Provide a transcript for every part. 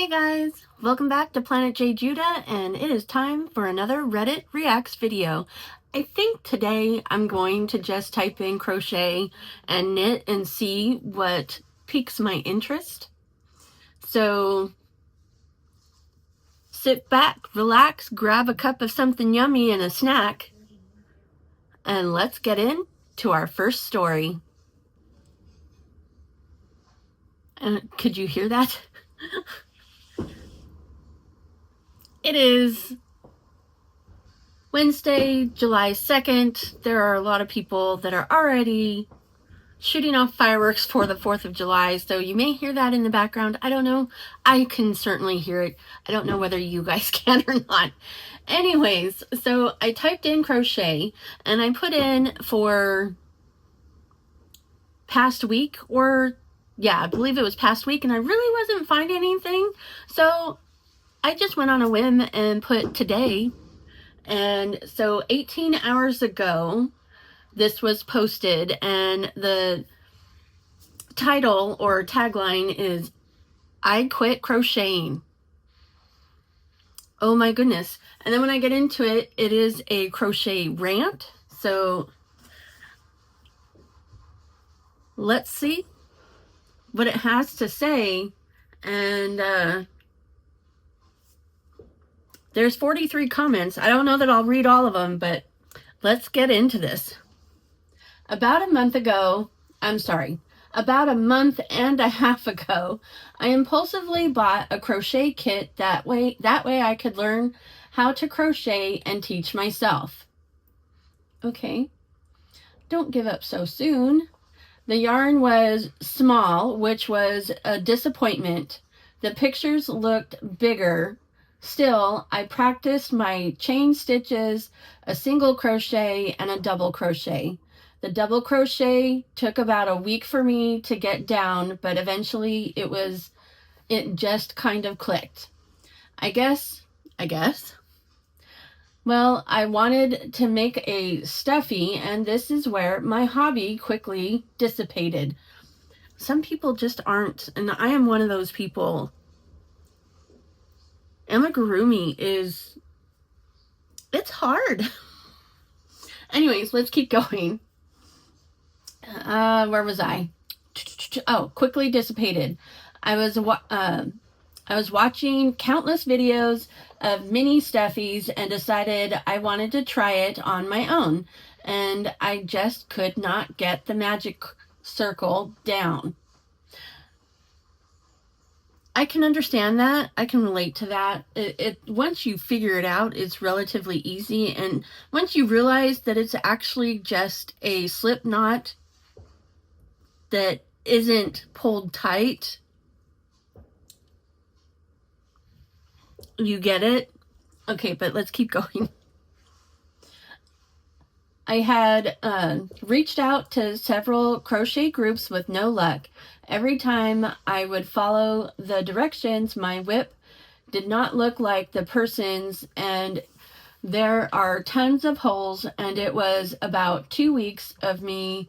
Hey guys, welcome back to Planet JeJuDa, and it is time for another Reddit Reacts video. I think today I'm going to just type in crochet and knit and see what piques my interest. So sit back, relax, grab a cup of something yummy and a snack, and let's get into our first story. And could you hear that? It is Wednesday, July 2nd. There are a lot of people that are already shooting off fireworks for the 4th of July, so you may hear that in the background. I don't know. I can certainly hear it. I don't know whether you guys can or not. Anyways, so I typed in crochet and I put in for past week, or yeah, I believe it was past week, and I really wasn't finding anything. So I just went on a whim and put today. And so 18 hours ago, this was posted, and the title or tagline is, I quit crocheting. Oh my goodness. And then when I get into it, it is a crochet rant. So let's see what it has to say. And there's 43 comments. I don't know that I'll read all of them, but let's get into this. About a month and a half ago, I impulsively bought a crochet kit that way I could learn how to crochet and teach myself. Okay, don't give up so soon. The yarn was small, which was a disappointment. The pictures looked bigger. Still, I practiced my chain stitches, a single crochet, and a double crochet. The double crochet took about a week for me to get down, but eventually it just kind of clicked. I guess. Well, I wanted to make a stuffy, and this is where my hobby quickly dissipated. Some people just aren't, and I am one of those people. Amigurumi it's hard. Anyways, let's keep going. Where was I? Oh, quickly dissipated. I was watching countless videos of mini stuffies and decided I wanted to try it on my own, and I just could not get the magic circle down. I can understand that. I can relate to that. Once you figure it out, it's relatively easy. And once you realize that it's actually just a slip knot that isn't pulled tight, you get it? Okay, but let's keep going. I had reached out to several crochet groups with no luck. Every time I would follow the directions, my whip did not look like the person's, and there are tons of holes, and it was about 2 weeks of me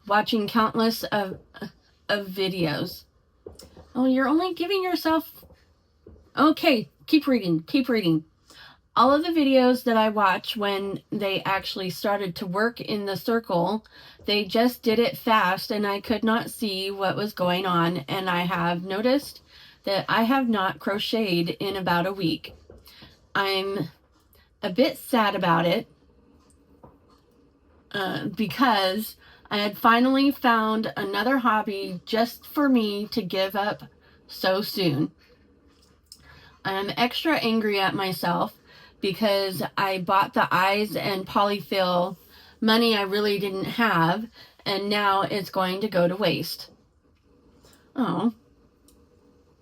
watching countless of videos. Oh, you're only giving yourself... Okay, keep reading. All of the videos that I watched when they actually started to work in the circle, they just did it fast and I could not see what was going on, and I have noticed that I have not crocheted in about a week. I'm a bit sad about it because I had finally found another hobby just for me to give up so soon. I'm extra angry at myself because I bought the eyes and polyfill money I really didn't have, and now it's going to go to waste. Oh.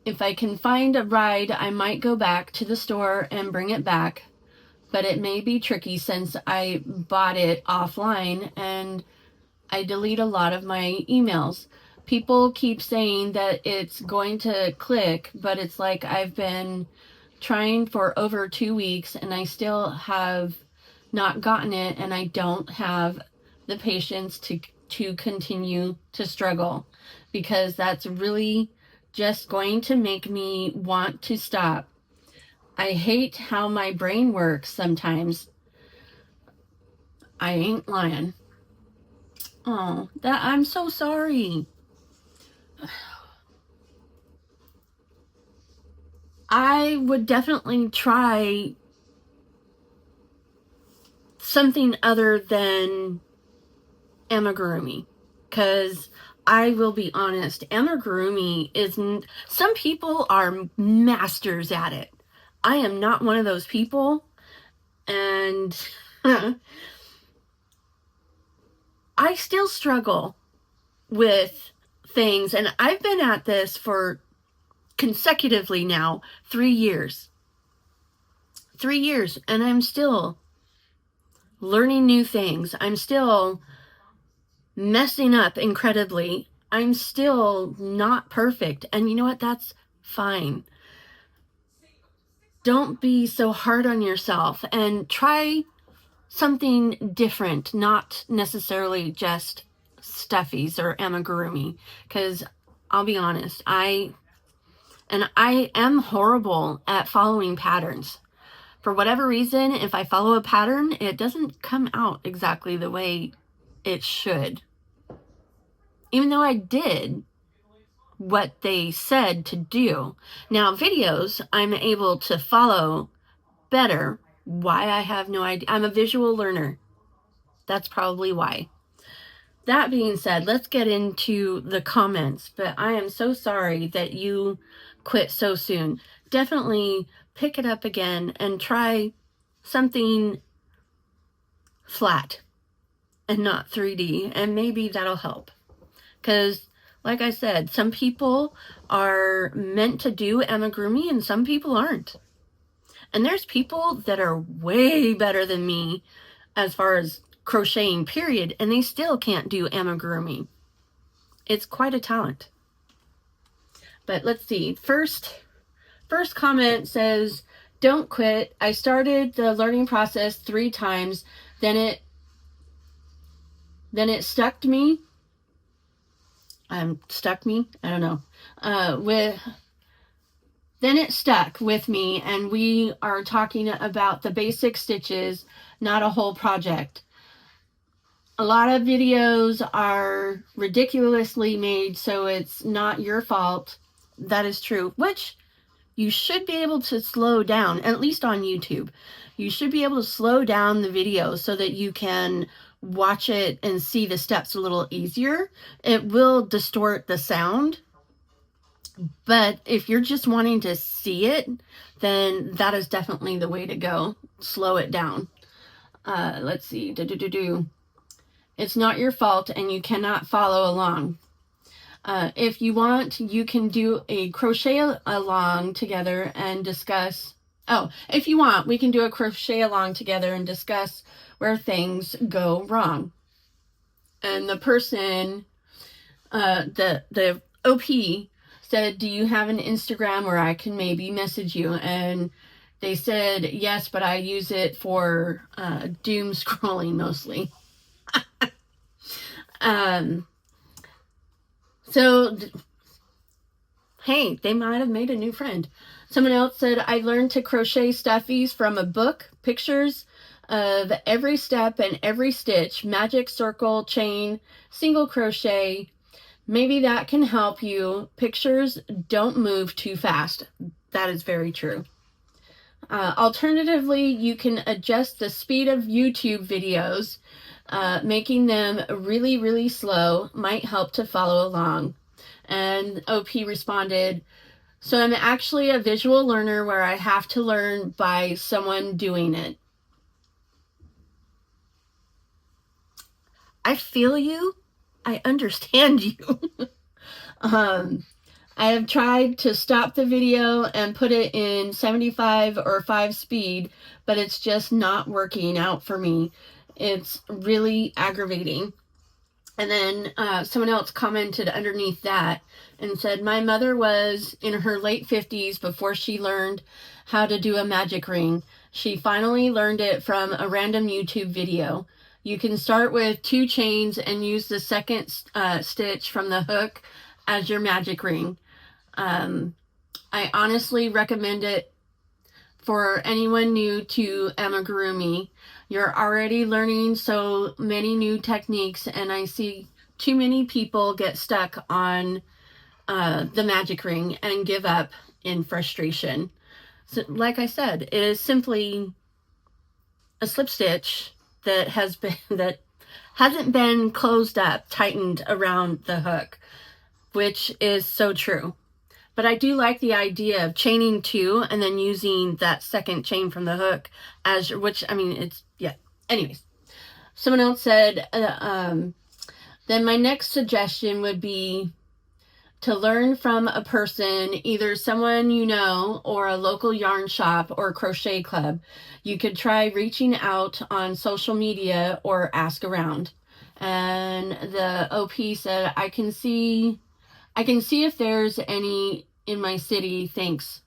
If I can find a ride, I might go back to the store and bring it back, but it may be tricky since I bought it offline and I delete a lot of my emails. People keep saying that it's going to click, but it's like I've been trying for over 2 weeks and I still have not gotten it, and I don't have the patience to continue to struggle, because that's really just going to make me want to stop. I hate how my brain works sometimes. I ain't lying. Oh, I'm so sorry. I would definitely try something other than amigurumi, because I will be honest, amigurumi isn't, some people are masters at it. I am not one of those people, and I still struggle with things, and I've been at this for consecutively now 3 years. 3 years, and I'm still learning new things. I'm still messing up incredibly. I'm still not perfect. And you know what? That's fine. Don't be so hard on yourself and try something different, not necessarily just stuffies or amigurumi. Because I'll be honest, I am horrible at following patterns. For whatever reason, if I follow a pattern, it doesn't come out exactly the way it should. Even though I did what they said to do. Now, videos, I'm able to follow better. Why, I have no idea. I'm a visual learner. That's probably why. That being said, let's get into the comments. But I am so sorry that you quit so soon. Definitely pick it up again and try something flat and not 3D, and maybe that'll help. Because, like I said, some people are meant to do amigurumi and some people aren't. And there's people that are way better than me as far as crocheting, period, and they still can't do amigurumi. It's quite a talent. But let's see. First comment says, don't quit. I started the learning process 3 times. Then it stuck me. Stuck me? I don't know. Then it stuck with me, and we are talking about the basic stitches, not a whole project. A lot of videos are ridiculously made, so it's not your fault. That is true, which you should be able to slow down, at least on YouTube. You should be able to slow down the video so that you can watch it and see the steps a little easier. It will distort the sound, but if you're just wanting to see it, then that is definitely the way to go. Slow it down. Let's see. It's not your fault and you cannot follow along. If you want, you can do a crochet along together and discuss. Oh, if you want, we can do a crochet along together and discuss where things go wrong. And the person, the OP said, do you have an Instagram where I can maybe message you? And they said, yes, but I use it for doom scrolling mostly. So, hey, they might have made a new friend. Someone else said, I learned to crochet stuffies from a book, pictures of every step and every stitch, magic circle, chain, single crochet. Maybe that can help you. Pictures don't move too fast. That is very true. Alternatively, you can adjust the speed of YouTube videos. Making them really, really slow might help to follow along. And OP responded, so I'm actually a visual learner where I have to learn by someone doing it. I feel you. I understand you. I have tried to stop the video and put it in 75 or 5 speed, but it's just not working out for me. It's really aggravating. And then someone else commented underneath that and said, my mother was in her late 50s before she learned how to do a magic ring. She finally learned it from a random YouTube video. You can start with 2 chains and use the second stitch from the hook as your magic ring. I honestly recommend it for anyone new to amigurumi. You're already learning so many new techniques, and I see too many people get stuck on the magic ring and give up in frustration. So, like I said, it is simply a slip stitch that hasn't been closed up, tightened around the hook, which is so true. But I do like the idea of chaining 2 and then using that second chain from the hook as, which, I mean, it's, yeah. Anyways, someone else said, then my next suggestion would be to learn from a person, either someone you know or a local yarn shop or crochet club. You could try reaching out on social media or ask around. And the OP said, I can see if there's any in my city. Thanks.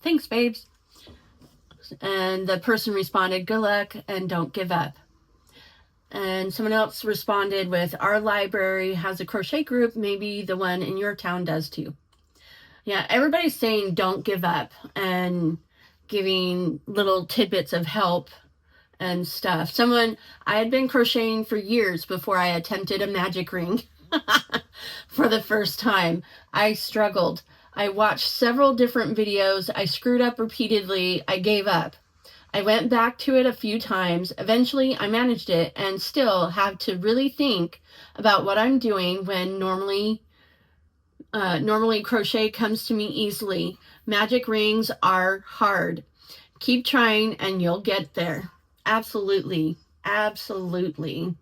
Thanks, babes. And the person responded, good luck and don't give up. And someone else responded with, our library has a crochet group. Maybe the one in your town does too. Yeah, everybody's saying don't give up and giving little tidbits of help and stuff. I had been crocheting for years before I attempted a magic ring for the first time. I struggled. I watched several different videos. I screwed up repeatedly. I gave up. I went back to it a few times. Eventually, I managed it and still have to really think about what I'm doing when normally crochet comes to me easily. Magic rings are hard. Keep trying and you'll get there. Absolutely. Absolutely.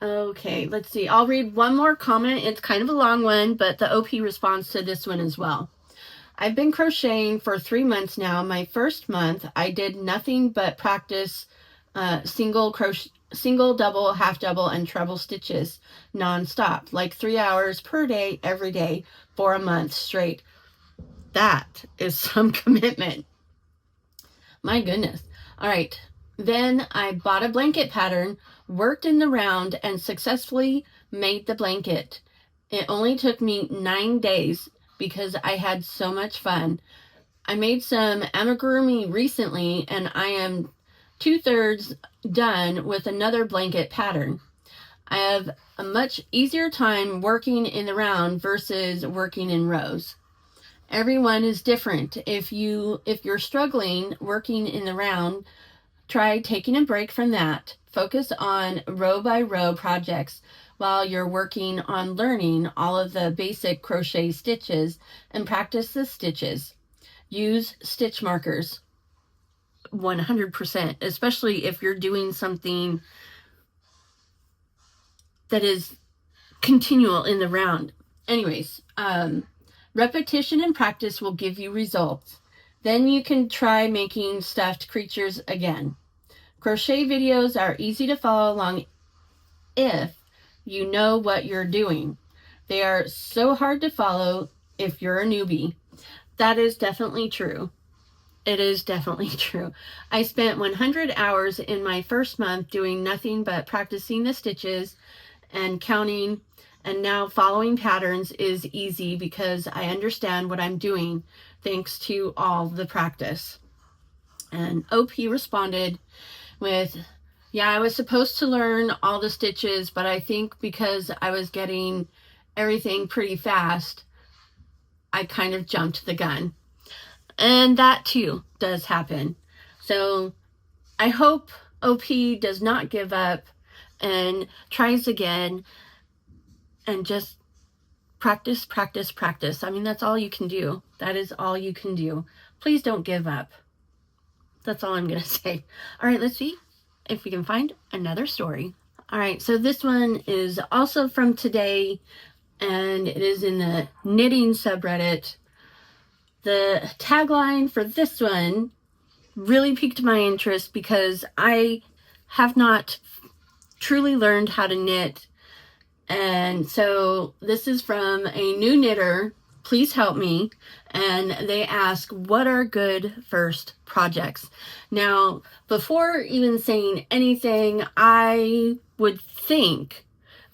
Okay, let's see. I'll read one more comment. It's kind of a long one, but the OP responds to this one as well. I've been crocheting for 3 months now. My first month, I did nothing but practice single, double, half double, and treble stitches non-stop, like 3 hours per day, every day, for a month straight. That is some commitment. My goodness. All right. Then I bought a blanket pattern, worked in the round, and successfully made the blanket. It only took me 9 days because I had so much fun. I made some amigurumi recently, and I am 2/3 done with another blanket pattern. I have a much easier time working in the round versus working in rows. Everyone is different. If you're struggling working in the round, try taking a break from that. Focus on row by row projects while you're working on learning all of the basic crochet stitches and practice the stitches. Use stitch markers 100%, especially if you're doing something that is continual in the round. Anyways, repetition and practice will give you results. Then you can try making stuffed creatures again. Crochet videos are easy to follow along if you know what you're doing. They are so hard to follow if you're a newbie. That is definitely true. It is definitely true. I spent 100 hours in my first month doing nothing but practicing the stitches and counting, and now following patterns is easy because I understand what I'm doing thanks to all the practice. And OP responded with, yeah, I was supposed to learn all the stitches, but I think because I was getting everything pretty fast, I kind of jumped the gun. And that too does happen. So I hope OP does not give up and tries again and just practice, practice, practice. I mean, that's all you can do. That is all you can do. Please don't give up. That's all I'm going to say. All right, let's see if we can find another story. All right, so this one is also from today, and it is in the knitting subreddit. The tagline for this one really piqued my interest because I have not truly learned how to knit. And so this is from a new knitter, please help me. And they ask, what are good first projects? Now, before even saying anything, I would think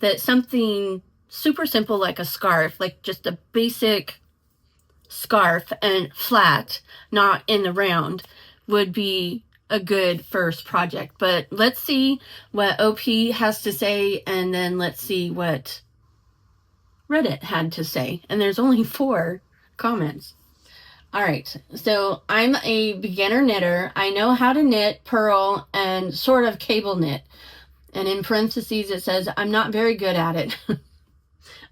that something super simple, like a scarf, like just a basic scarf and flat, not in the round, would be a good first project. But let's see what OP has to say, and then let's see what Reddit had to say. And there's only 4 comments. All right, so I'm a beginner knitter. I know how to knit, purl, and sort of cable knit. And in parentheses it says, I'm not very good at it.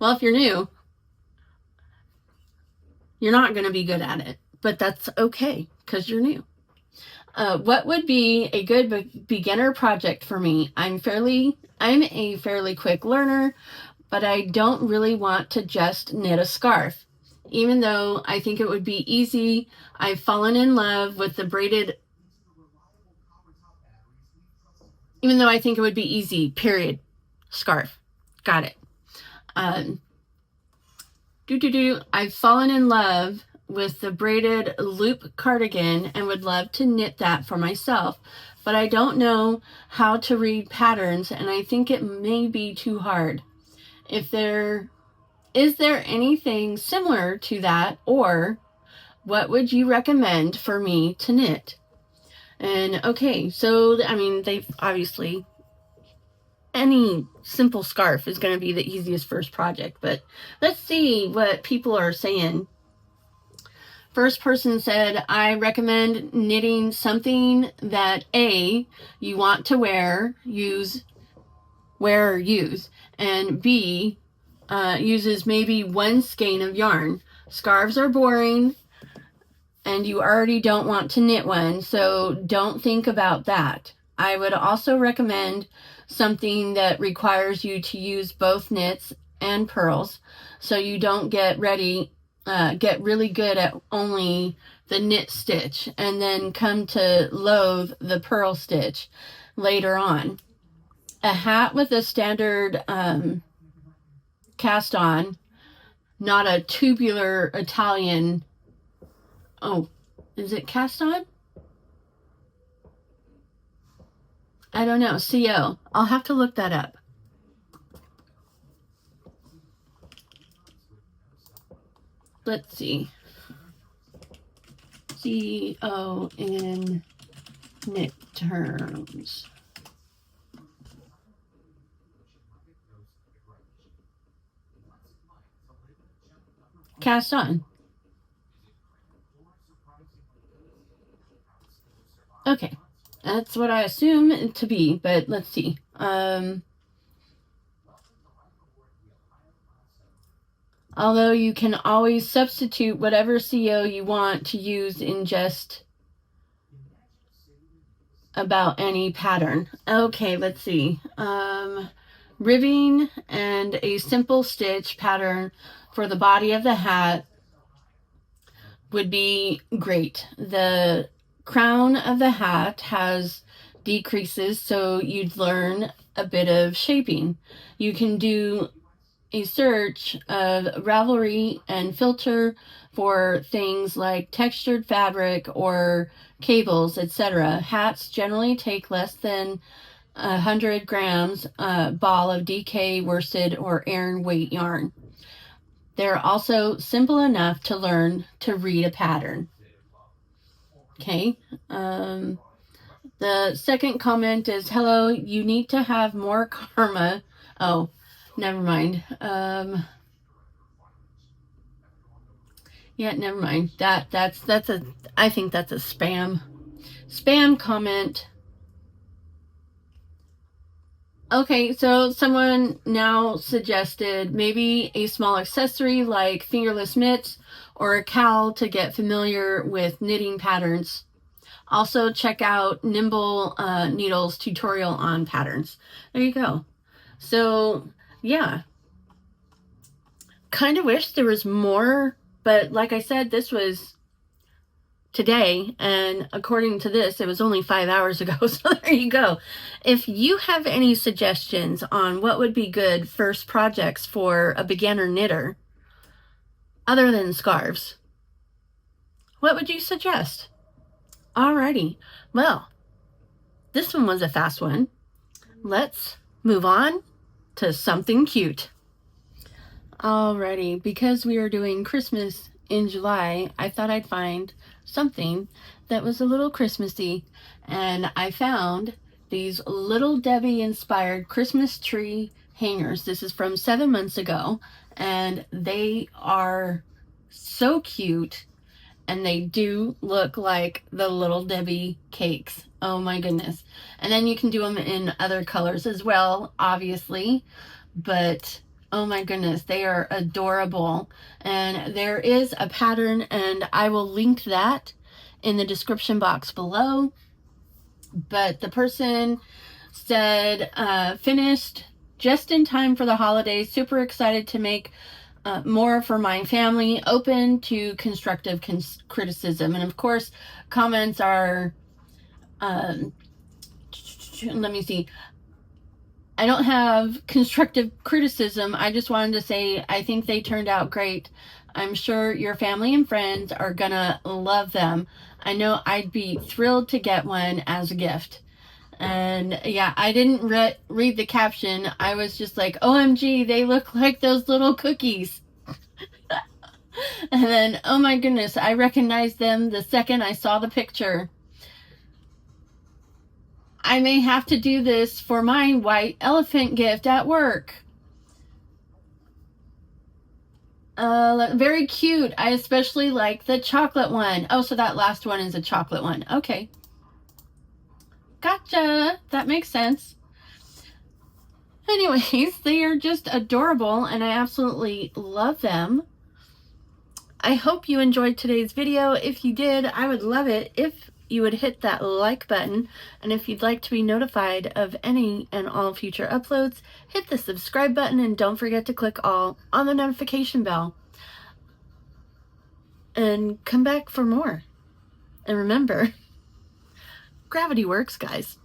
Well, if you're new, you're not going to be good at it, but that's okay because you're new. What would be a good beginner project for me? I'm a fairly quick learner, but I don't really want to just knit a scarf. Even though I think it would be easy, I've fallen in love with the braided, even though I think it would be easy, period, scarf. Got it. I've fallen in love with the braided loop cardigan and would love to knit that for myself, but I don't know how to read patterns and I think it may be too hard. Is there anything similar to that, or what would you recommend for me to knit? And okay, so I mean, they've obviously, any simple scarf is going to be the easiest first project, but let's see what people are saying. First person said, I recommend knitting something that A, you want to wear or use, and B, uses maybe 1 skein of yarn. Scarves are boring and you already don't want to knit one, so don't think about that. I would also recommend something that requires you to use both knits and purls, so you don't get really good at only the knit stitch and then come to loathe the purl stitch later on. A hat with a standard cast on, not a tubular Italian. Oh, is it cast on? I don't know. CO. I'll have to look that up. Let's see. CO in knit terms. Cast on. Okay, that's what I assume it to be, but let's see. Although you can always substitute whatever CO you want to use in just about any pattern. Okay, let's see. Ribbing and a simple stitch pattern for the body of the hat would be great. The crown of the hat has decreases, so you'd learn a bit of shaping. You can do a search of Ravelry and filter for things like textured fabric or cables, etc. Hats generally take less than 100 grams ball of DK worsted or Aran weight yarn. They're also simple enough to learn to read a pattern. Okay. The second comment is, hello, you need to have more karma. Oh, never mind. Yeah, never mind. I think that's a spam comment. Okay, so someone now suggested maybe a small accessory like fingerless mitts or a cowl to get familiar with knitting patterns. Also check out Nimble Needles tutorial on patterns. There you go. So yeah, kind of wish there was more, but like I said, this was today, and according to this, it was only 5 hours ago, so there you go. If you have any suggestions on what would be good first projects for a beginner knitter, other than scarves, what would you suggest? Alrighty, well, this one was a fast one. Let's move on to something cute. Alrighty, because we are doing Christmas in July, I thought I'd find something that was a little Christmassy, and I found these Little Debbie inspired Christmas tree hangers. This is from 7 months ago, and they are so cute, and they do look like the Little Debbie cakes. Oh my goodness. And then you can do them in other colors as well, obviously, but oh my goodness, they are adorable. And there is a pattern, and I will link that in the description box below. But the person said, finished just in time for the holidays. Super excited to make more for my family. Open to constructive criticism. And of course, comments are, let me see. I don't have constructive criticism. I just wanted to say I think they turned out great. I'm sure your family and friends are gonna love them. I know I'd be thrilled to get one as a gift. And yeah, I didn't read the caption. I was just like, OMG, they look like those little cookies. And then, oh my goodness, I recognized them the second I saw the picture. I may have to do this for my white elephant gift at work. Very cute. I especially like the chocolate one. Oh, so that last one is a chocolate one. Okay. Gotcha. That makes sense. Anyways, they are just adorable, and I absolutely love them. I hope you enjoyed today's video. If you did, I would love it if you would hit that like button, and if you'd like to be notified of any and all future uploads, hit the subscribe button, and don't forget to click all on the notification bell. And come back for more. And remember, gravity works, guys.